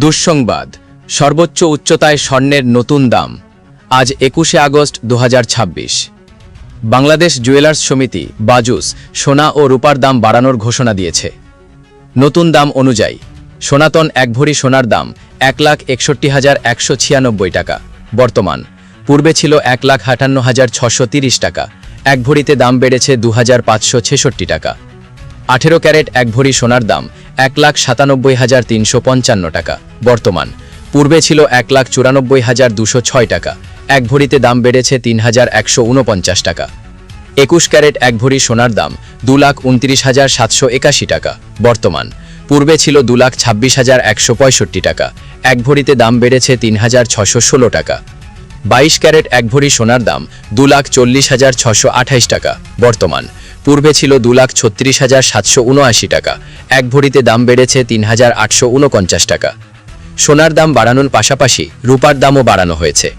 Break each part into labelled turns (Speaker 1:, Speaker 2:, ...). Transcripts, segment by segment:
Speaker 1: দুঃসংবাদ, সর্বোচ্চ উচ্চতায় স্বর্ণের নতুন দাম। আজ 21শে আগস্ট 2026। বাংলাদেশ জুয়েলার্স সমিতি বাজুস সোনা ও রূপার দাম বাড়ানোর ঘোষণা দিয়েছে। নতুন দাম অনুযায়ী সনাতন 1 ভরি সোনার দাম 1,61,196 টাকা বর্তমান, পূর্বে ছিল 1,58,630 টাকা। 1 ভরিতে দাম বেড়েছে 2,566 টাকা। 18 ক্যারেট 1 ভরি সোনার দাম 1,97,355 টাকা বর্তমান, পূর্বে ছিল 1,94,206 টাকা। 1 ভরিতে দাম বেড়েছে 3,149 টাকা। 21 ক্যারেট 1 ভরি সোনার দাম 2,29,781 টাকা বর্তমান, পূর্বে ছিল 2,26,165 টাকা। 1 ভরিতে দাম বেড়েছে 3,616 টাকা। 22 ক্যারেট 1 ভরি সোনার দাম 2,40,628 টাকা বর্তমান, পূর্বে ছিল 2,36,779 টাকা। 1 ভরিতে দাম বেড়েছে 3,849 টাকা। সোনার দাম বাড়ানোর পাশাপাশি রূপার দামও বাড়ানো হয়েছে।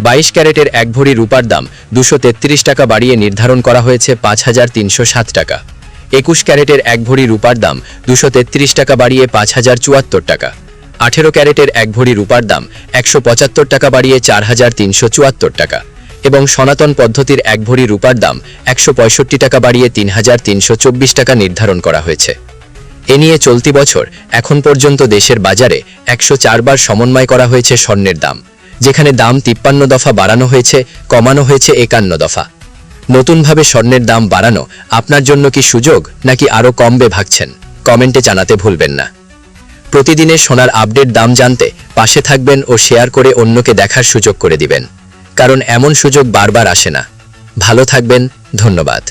Speaker 1: 22 ক্যারেটের 1 ভরি রূপার দাম 233 টাকা বাড়িয়ে নির্ধারণ করা হয়েছে 5,307 টাকা। 21 ক্যারেটের 1 ভরি রূপার দাম 233 টাকা বাড়িয়ে 5,074 টাকা। 18 ক্যারেটের 1 ভরি রূপার দাম 175 টাকা বাড়িয়ে 4,374 টাকা এবং সনাতন পদ্ধতির 1 ভরি রূপার দাম 165 টাকা বাড়িয়ে 3,324 টাকা নির্ধারণ করা হয়েছে। এ নিয়ে চলতি বছর এখন পর্যন্ত দেশের বাজারে 104 বার সমন্বয় করা হয়েছে স্বর্ণের দাম, যেখানে দাম 53 দফা বাড়ানো হয়েছে, কমানো হয়েছে 51 দফা। নতুনভাবে স্বর্ণের দাম বাড়ানো আপনার জন্য কি সুযোগ নাকি আরও কমবে ভাবছেন? কমেন্টে জানাতে ভুলবেন না। প্রতিদিনের সোনার আপডেট দাম জানতে পাশে থাকবেন ও শেয়ার করে অন্যকে দেখার সুযোগ করে দিবেন, কারণ এমন সুযোগ বারবার আসে না। ভালো থাকবেন, ধন্যবাদ।